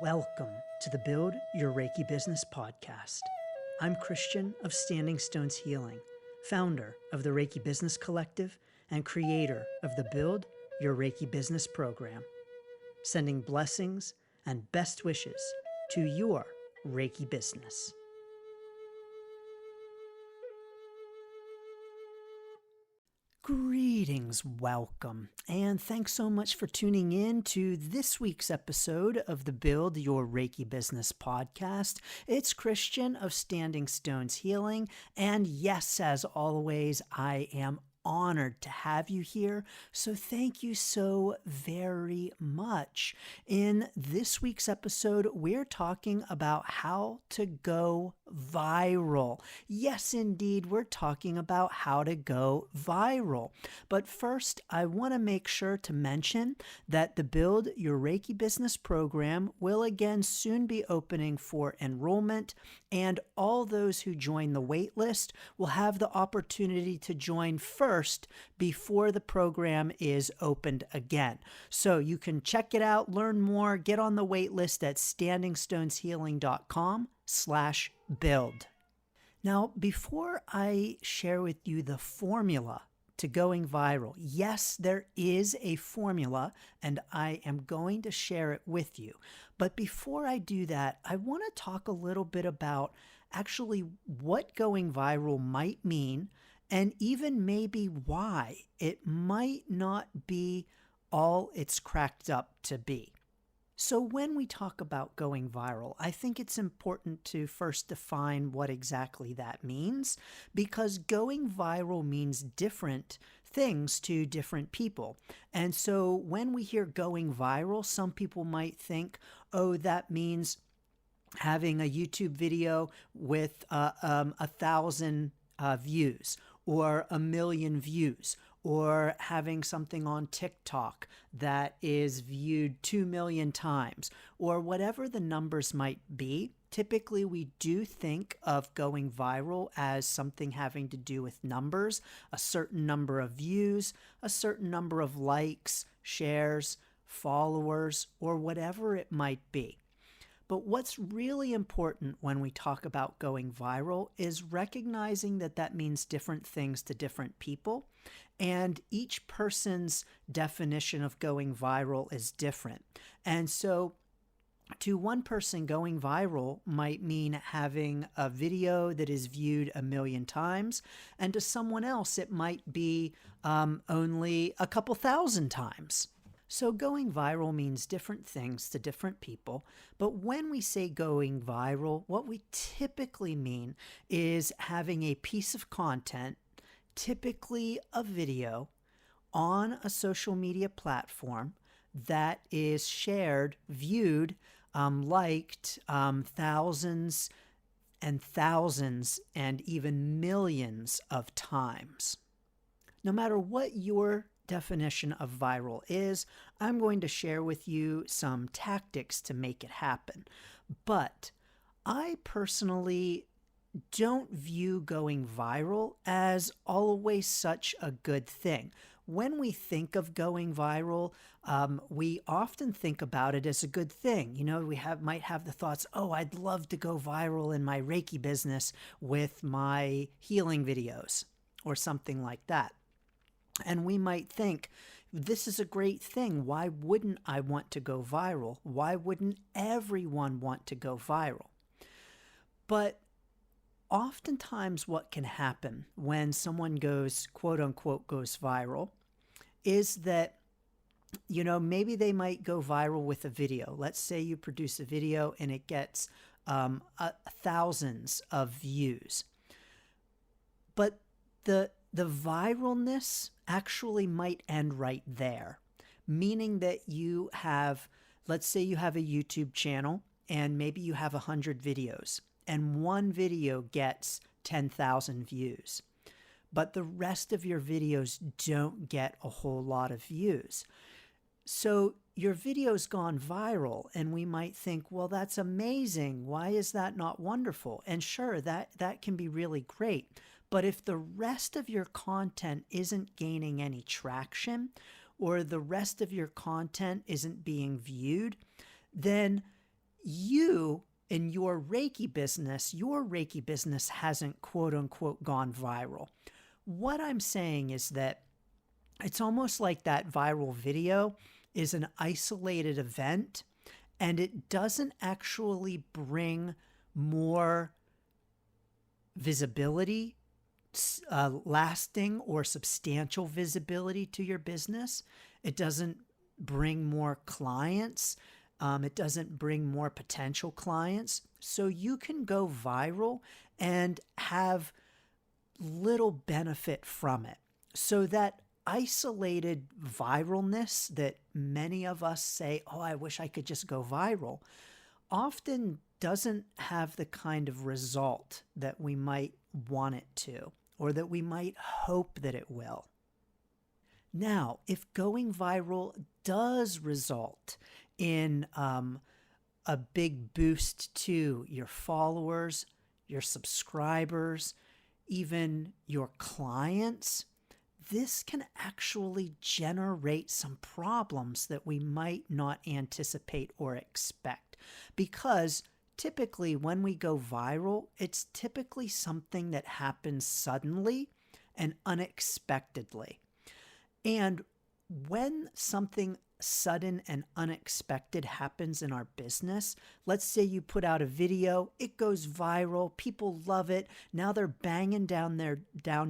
Welcome to the Build Your Reiki Business podcast. I'm Christian of Standing Stones Healing, founder of the Reiki Business Collective and creator of the Build Your Reiki Business program, sending blessings and best wishes to your Reiki business. Greetings, welcome, and thanks so much for tuning in to this week's episode of the Build Your Reiki Business podcast. It's Christian of Standing Stones Healing, and yes, as always, I am honored to have you here, so thank you so very much. In this week's episode, we're talking about how to go viral. Yes, indeed, we're talking about how to go viral. But first, I want to make sure to mention that the Build Your Reiki Business program will again soon be opening for enrollment, and all those who join the wait list will have the opportunity to join first before the program is opened again. So you can check it out, learn more, get on the wait list at standingstoneshealing.com/build. Now, before I share with you the formula to going viral, yes, there is a formula, and I am going to share it with you. But before I do that, I want to talk a little bit about actually what going viral might mean, and even maybe why it might not be all it's cracked up to be. So when we talk about going viral, I think it's important to first define what exactly that means, because going viral means different things to different people. And so when we hear going viral, some people might think, oh, that means having a YouTube video with 1,000 views, or 1 million views, or having something on TikTok that is viewed 2 million times, or whatever the numbers might be. Typically, we do think of going viral as something having to do with numbers, a certain number of views, a certain number of likes, shares, followers, or whatever it might be. But what's really important when we talk about going viral is recognizing that that means different things to different people, and each person's definition of going viral is different. And so to one person, going viral might mean having a video that is viewed 1 million times, and to someone else it might be only a couple thousand times. So going viral means different things to different people, but when we say going viral, what we typically mean is having a piece of content, typically a video, on a social media platform that is shared, viewed, liked thousands and thousands and even millions of times. No matter what your definition of viral is, I'm going to share with you some tactics to make it happen. But I personally don't view going viral as always such a good thing. When we think of going viral, we often think about it as a good thing. You know, we might have the thoughts, oh, I'd love to go viral in my Reiki business with my healing videos or something like that. And we might think, this is a great thing. Why wouldn't I want to go viral? Why wouldn't everyone want to go viral? But oftentimes what can happen when someone goes, quote unquote, goes viral is that, you know, maybe they might go viral with a video. Let's say you produce a video and it gets thousands of views. But the viralness actually might end right there, meaning that you have, let's say you have a YouTube channel and maybe you have 100 videos and one video gets 10,000 views, but the rest of your videos don't get a whole lot of views. So your video's gone viral, and we might think, well, that's amazing. Why is that not wonderful? And sure, that can be really great. But if the rest of your content isn't gaining any traction, or the rest of your content isn't being viewed, then you in your Reiki business hasn't quote unquote gone viral. What I'm saying is that it's almost like that viral video is an isolated event and it doesn't actually bring more visibility, lasting or substantial visibility to your business. It doesn't bring more clients. It doesn't bring more potential clients. So you can go viral and have little benefit from it. So that isolated viralness that many of us say, oh, I wish I could just go viral, often doesn't have the kind of result that we might want it to, or that we might hope that it will. Now, if going viral does result in a big boost to your followers, your subscribers, even your clients, this can actually generate some problems that we might not anticipate or expect. Because typically when we go viral, it's typically something that happens suddenly and unexpectedly. And when something sudden and unexpected happens in our business, let's say you put out a video, it goes viral, people love it. Now they're banging down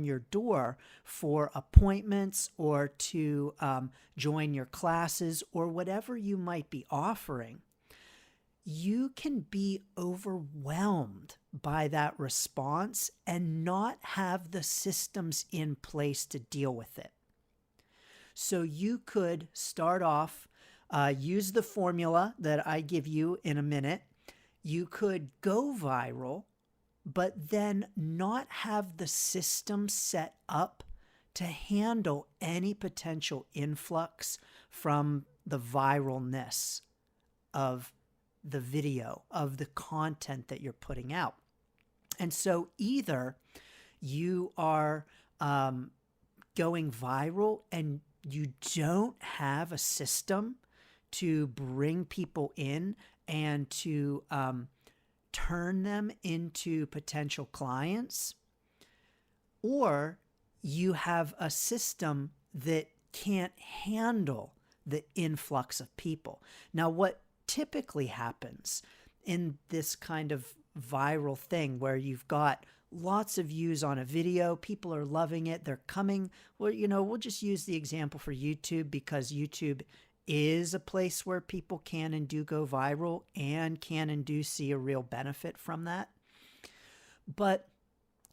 your door for appointments or to join your classes or whatever you might be offering. You can be overwhelmed by that response and not have the systems in place to deal with it. So you could start off, use the formula that I give you in a minute. You could go viral, but then not have the system set up to handle any potential influx from the viralness of the video, of the content that you're putting out. And so either you are going viral and you don't have a system to bring people in and to turn them into potential clients, or you have a system that can't handle the influx of people. Now, what typically happens in this kind of viral thing where you've got lots of views on a video, people are loving it, they're coming. Well, we'll just use the example for YouTube because YouTube is a place where people can and do go viral and can and do see a real benefit from that. But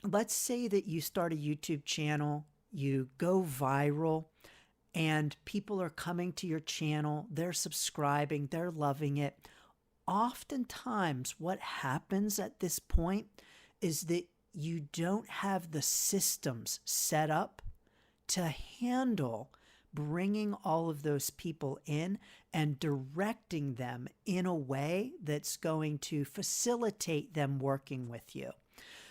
let's say that you start a YouTube channel, you go viral, and people are coming to your channel, they're subscribing, they're loving it. Oftentimes, what happens at this point is that you don't have the systems set up to handle bringing all of those people in and directing them in a way that's going to facilitate them working with you.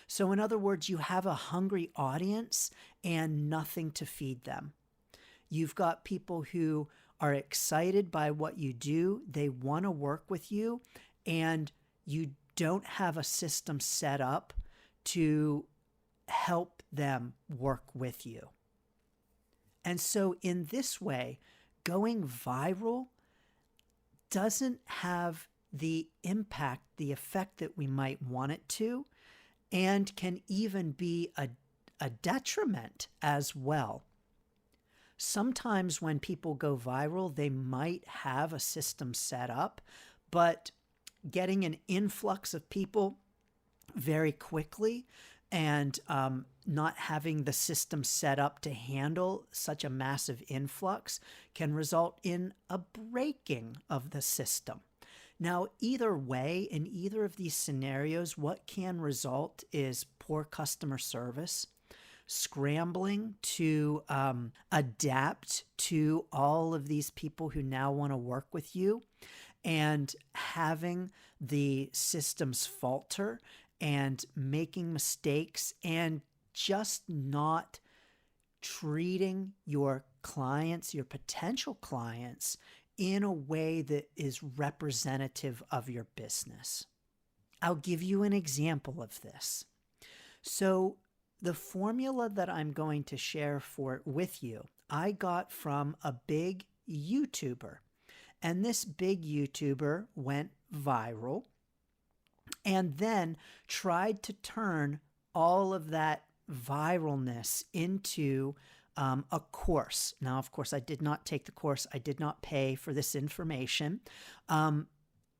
So in other words, you have a hungry audience and nothing to feed them. You've got people who are excited by what you do. They want to work with you, and you don't have a system set up to help them work with you. And so in this way, going viral doesn't have the impact, the effect that we might want it to, and can even be a detriment as well. Sometimes when people go viral, they might have a system set up, but getting an influx of people very quickly and not having the system set up to handle such a massive influx can result in a breaking of the system. Now, either way, in either of these scenarios, what can result is poor customer service, scrambling to adapt to all of these people who now want to work with you, and having the systems falter and making mistakes and just not treating your clients, your potential clients, in a way that is representative of your business. I'll give you an example of this. So the formula that I'm going to share with you, I got from a big YouTuber. And this big YouTuber went viral and then tried to turn all of that viralness into a course. Now, of course, I did not take the course. I did not pay for this information,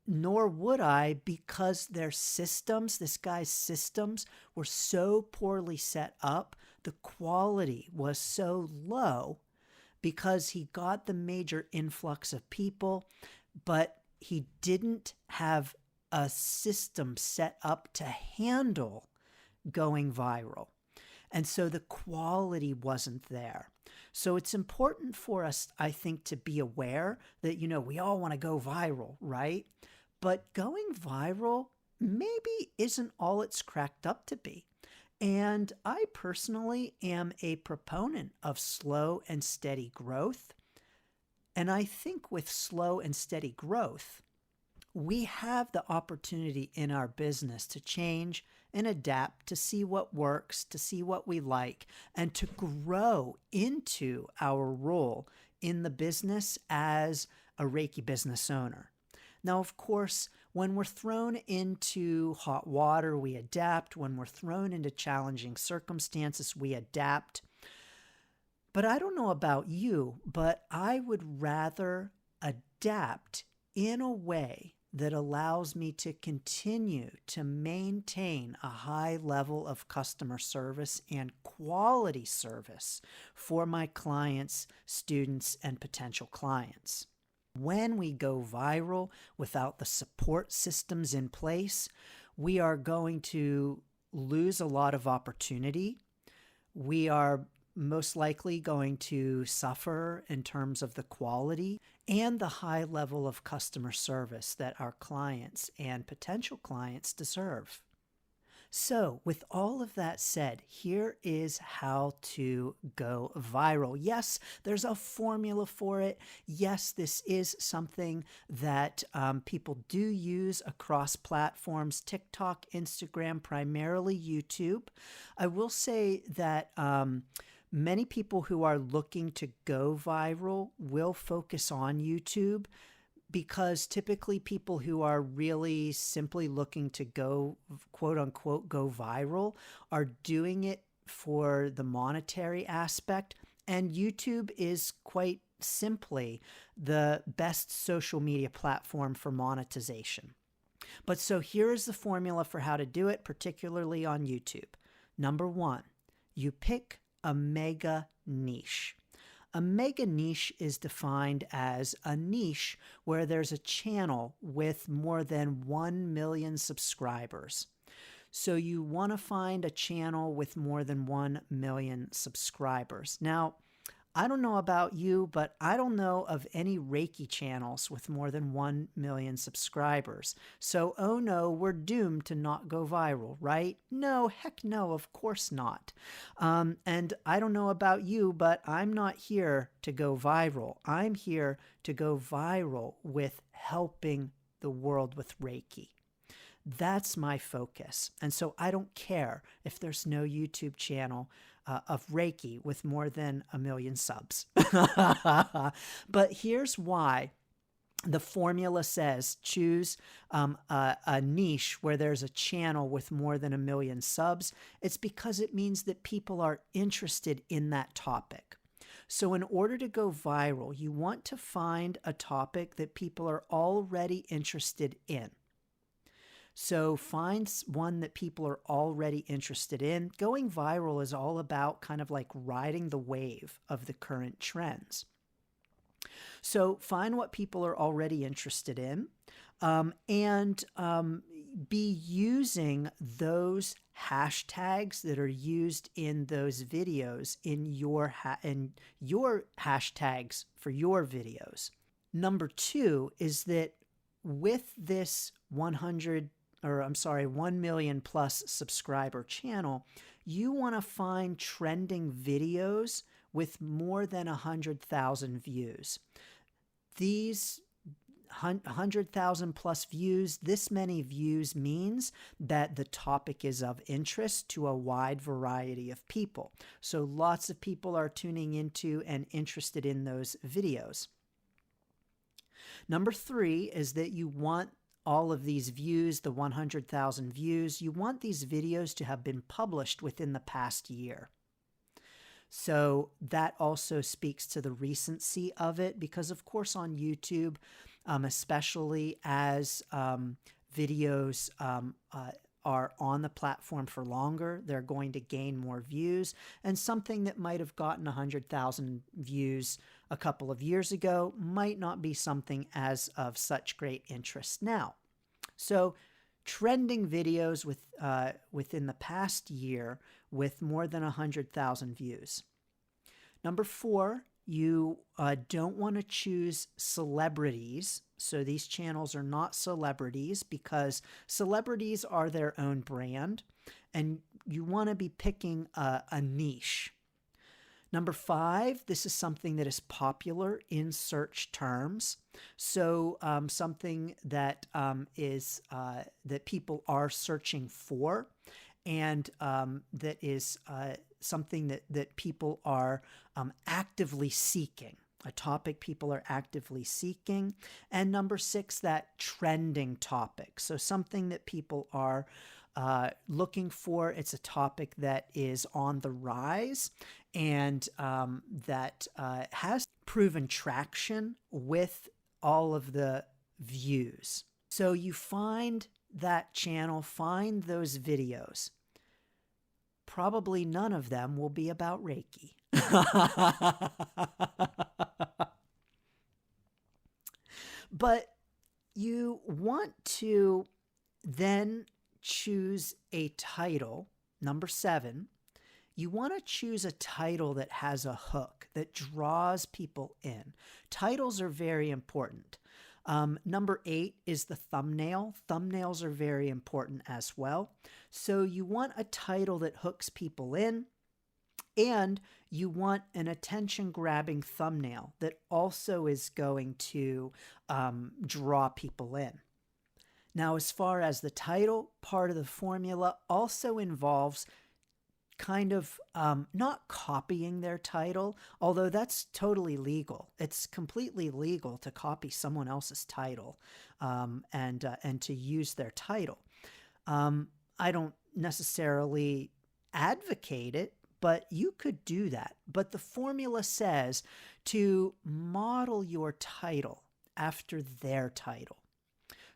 nor would I, because their systems, this guy's systems, were so poorly set up. The quality was so low because he got the major influx of people, but he didn't have a system set up to handle going viral. And so the quality wasn't there. So it's important for us, I think, to be aware that, we all want to go viral, right? But going viral maybe isn't all it's cracked up to be. And I personally am a proponent of slow and steady growth. And I think with slow and steady growth, we have the opportunity in our business to change and adapt, to see what works, to see what we like, and to grow into our role in the business as a Reiki business owner. Now, of course, when we're thrown into hot water, we adapt. When we're thrown into challenging circumstances, we adapt. But I don't know about you, but I would rather adapt in a way that allows me to continue to maintain a high level of customer service and quality service for my clients, students, and potential clients. When we go viral without the support systems in place, we are going to lose a lot of opportunity. We are most likely going to suffer in terms of the quality and the high level of customer service that our clients and potential clients deserve. So, with all of that said, here is how to go viral. Yes, there's a formula for it. Yes, this is something that people do use across platforms, TikTok, Instagram, primarily YouTube. I will say that many people who are looking to go viral will focus on YouTube, because typically people who are really simply looking to go, quote unquote, go viral are doing it for the monetary aspect. And YouTube is quite simply the best social media platform for monetization. But so here is the formula for how to do it, particularly on YouTube. Number one, you pick a mega niche. A mega niche is defined as a niche where there's a channel with more than 1 million subscribers. So you want to find a channel with more than 1 million subscribers. Now, I don't know about you, but I don't know of any Reiki channels with more than 1 million subscribers. So, oh no, we're doomed to not go viral, right? No, heck no, of course not. And I don't know about you, but I'm not here to go viral. I'm here to go viral with helping the world with Reiki. That's my focus. And so I don't care if there's no YouTube channel of Reiki with more than 1 million subs. But here's why the formula says choose a niche where there's a channel with more than 1 million subs. It's because it means that people are interested in that topic. So in order to go viral, you want to find a topic that people are already interested in. So find one that people are already interested in. Going viral is all about kind of like riding the wave of the current trends. So find what people are already interested in, and be using those hashtags that are used in those videos in your hashtags for your videos. Number two is that with this 1 million plus subscriber channel, you want to find trending videos with more than 100,000 views. These 100,000 plus views, this many views means that the topic is of interest to a wide variety of people. So lots of people are tuning into and interested in those videos. Number 3 is that you want all of these views, the 100,000 views, you want these videos to have been published within the past year. So that also speaks to the recency of it, because of course on YouTube, especially as videos are on the platform for longer, they're going to gain more views. And something that might have gotten 100,000 views a couple of years ago might not be something as of such great interest now. So trending videos within the past year with more than 100,000 views. Number 4, you don't want to choose celebrities. So these channels are not celebrities, because celebrities are their own brand, and you want to be picking a niche. Number 5, this is something that is popular in search terms. So something that is that people are searching for, and that is something that people are actively seeking, a topic people are actively seeking. And number 6, that trending topic. So something that people are looking for. It's a topic that is on the rise, and that has proven traction with all of the views. So you find that channel, find those videos. Probably none of them will be about Reiki. But you want to then choose a title. Number 7, you want to choose a title that has a hook, that draws people in. Titles are very important. Number 8 is the thumbnail. Thumbnails are very important as well. So you want a title that hooks people in, and you want an attention-grabbing thumbnail that also is going to draw people in. Now, as far as the title, part of the formula also involves kind of not copying their title, although that's totally legal. It's completely legal to copy someone else's title and to use their title. I don't necessarily advocate it, but you could do that. But the formula says to model your title after their title.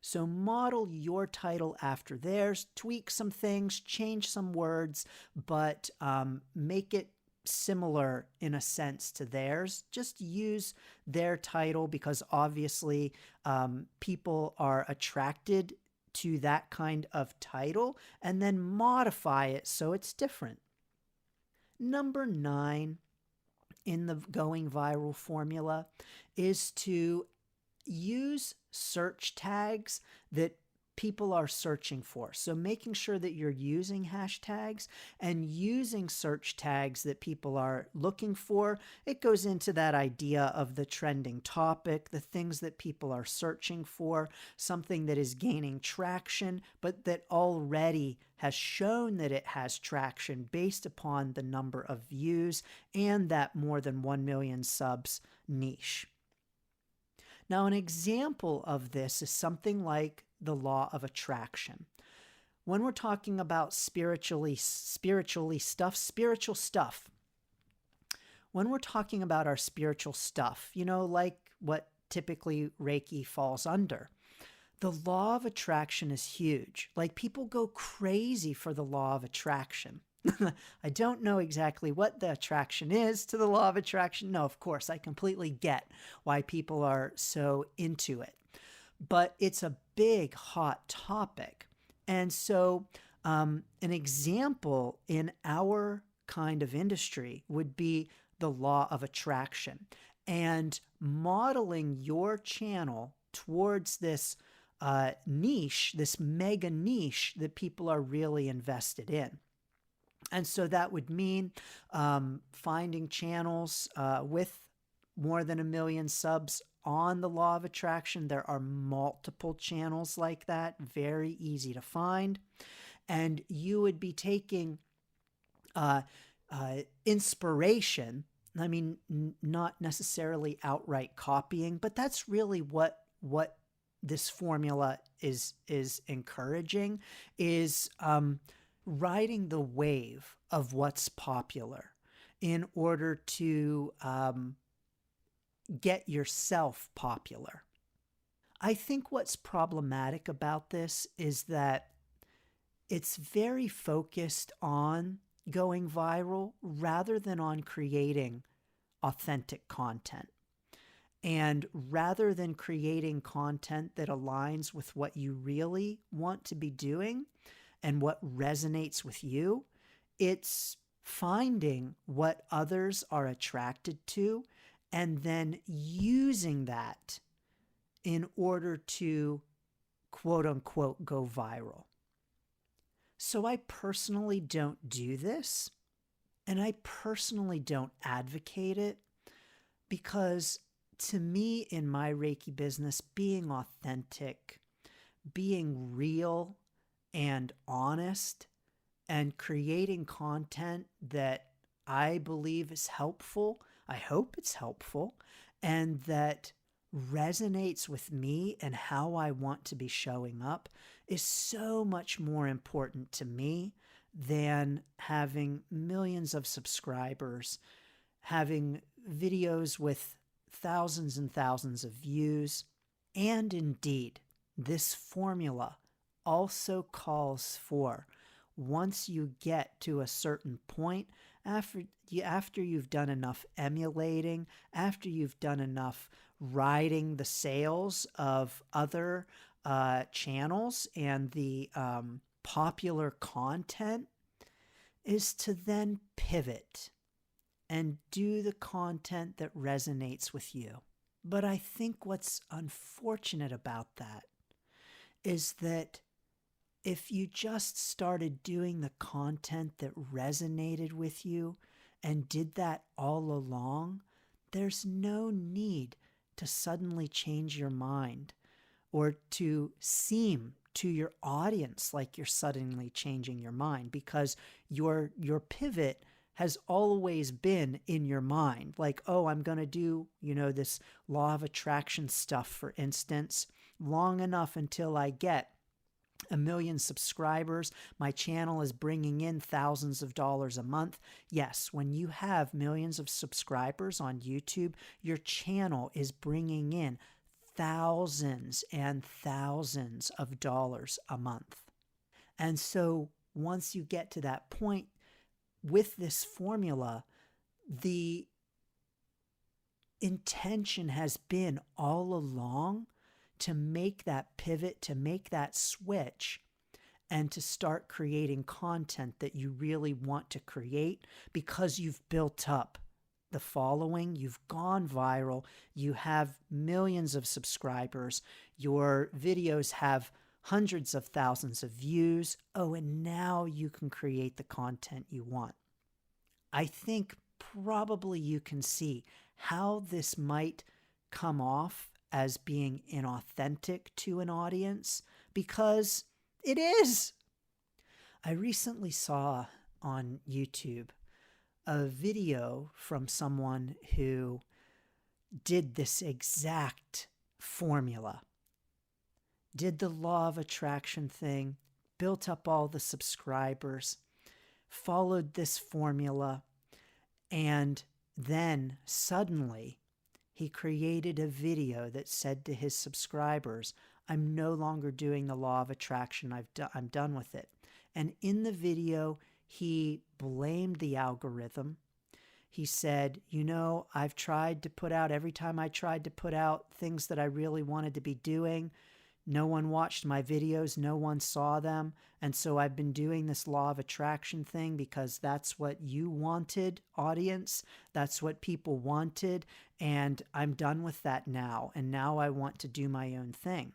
So model your title after theirs, tweak some things, change some words, but make it similar in a sense to theirs. Just use their title, because obviously people are attracted to that kind of title, and then modify it so it's different. Number 9 in the going viral formula is to use search tags that people are searching for. So making sure that you're using hashtags and using search tags that people are looking for. It goes into that idea of the trending topic, the things that people are searching for, something that is gaining traction, but that already has shown that it has traction based upon the number of views and that more than 1 million subs niche. Now, an example of this is something like the law of attraction. When we're talking about spiritual stuff, when we're talking about our spiritual stuff, like what typically Reiki falls under, the law of attraction is huge. Like, people go crazy for the law of attraction. I don't know exactly what the attraction is to the law of attraction. No, of course, I completely get why people are so into it. But it's a big, hot topic. And so an example in our kind of industry would be the law of attraction, and modeling your channel towards this niche, this mega niche that people are really invested in. And so that would mean finding channels with more than 1 million subs on the law of attraction, there are multiple channels like that, very easy to find. And you would be taking inspiration. I mean, not necessarily outright copying, but that's really what this formula is encouraging, is riding the wave of what's popular in order to get yourself popular. I think what's problematic about this is that it's very focused on going viral rather than on creating authentic content. And rather than creating content that aligns with what you really want to be doing and what resonates with you, it's finding what others are attracted to and then using that in order to quote unquote go viral. So I personally don't do this, and I personally don't advocate it, because to me, in my Reiki business, being authentic, being real and honest, and creating content that I believe is helpful, I hope it's helpful, and that resonates with me and how I want to be showing up, is so much more important to me than having millions of subscribers, having videos with thousands and thousands of views. And indeed, this formula also calls for, once you get to a certain point, after you've done enough emulating, after you've done enough riding the sails of other channels and the popular content, is to then pivot and do the content that resonates with you. But I think what's unfortunate about that is that if you just started doing the content that resonated with you and did that all along, there's no need to suddenly change your mind or to seem to your audience like you're suddenly changing your mind, because your pivot has always been in your mind. Like, oh, I'm going to do, this law of attraction stuff, for instance, long enough until I get 1 million subscribers. My channel is bringing in thousands of dollars a month. Yes, when you have millions of subscribers on YouTube, your channel is bringing in thousands and thousands of dollars a month. And so once you get to that point with this formula, the intention has been all along to make that pivot, to make that switch, and to start creating content that you really want to create, because you've built up the following, you've gone viral, you have millions of subscribers, your videos have hundreds of thousands of views. Oh, and now you can create the content you want. I think probably you can see how this might come off as being inauthentic to an audience, because it is. I recently saw on YouTube a video from someone who did this exact formula, did the law of attraction thing, built up all the subscribers, followed this formula, and then suddenly he created a video that said to his subscribers, I'm no longer doing the law of attraction. I'm done with it. And in the video, he blamed the algorithm. He said, I've tried to put out, every time I tried to put out things that I really wanted to be doing, no one watched my videos, no one saw them. And so I've been doing this law of attraction thing because that's what you wanted, audience. That's what people wanted. And I'm done with that now. And now I want to do my own thing.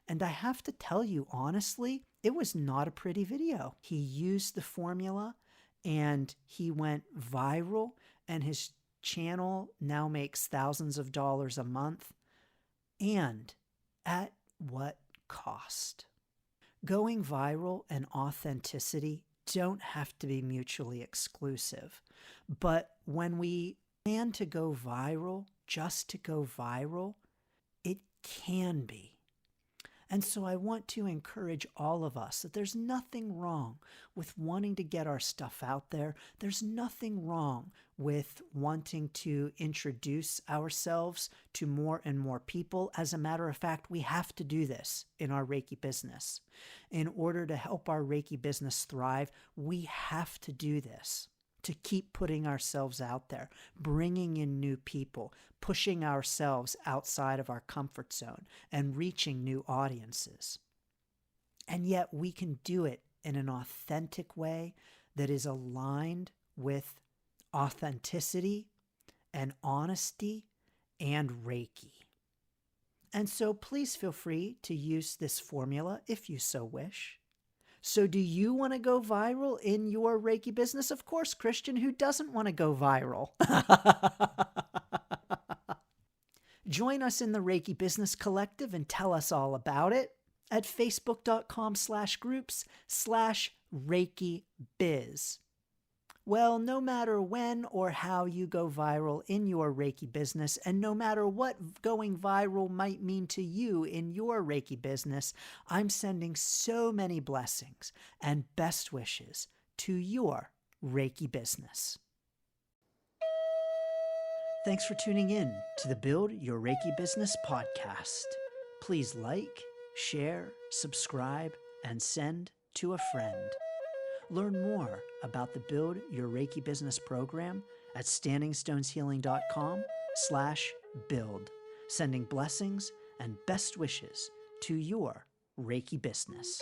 And I have to tell you, honestly, it was not a pretty video. He used the formula and he went viral, and his channel now makes thousands of dollars a month. And at what cost? Going viral and authenticity don't have to be mutually exclusive. But when we plan to go viral, just to go viral, it can be. And so I want to encourage all of us that there's nothing wrong with wanting to get our stuff out there. There's nothing wrong with wanting to introduce ourselves to more and more people. As a matter of fact, we have to do this in our Reiki business. In order to help our Reiki business thrive, we have to do this. To keep putting ourselves out there, bringing in new people, pushing ourselves outside of our comfort zone, and reaching new audiences. And yet we can do it in an authentic way that is aligned with authenticity and honesty and Reiki. And so please feel free to use this formula if you so wish. So do you want to go viral in your Reiki business? Of course, Christian, who doesn't want to go viral? Join us in the Reiki Business Collective and tell us all about it at facebook.com/groups/ReikiBiz. Well, no matter when or how you go viral in your Reiki business, and no matter what going viral might mean to you in your Reiki business, I'm sending so many blessings and best wishes to your Reiki business. Thanks for tuning in to the Build Your Reiki Business podcast. Please like, share, subscribe, and send to a friend. Learn more about the Build Your Reiki Business program at standingstoneshealing.com/build, sending blessings and best wishes to your Reiki business.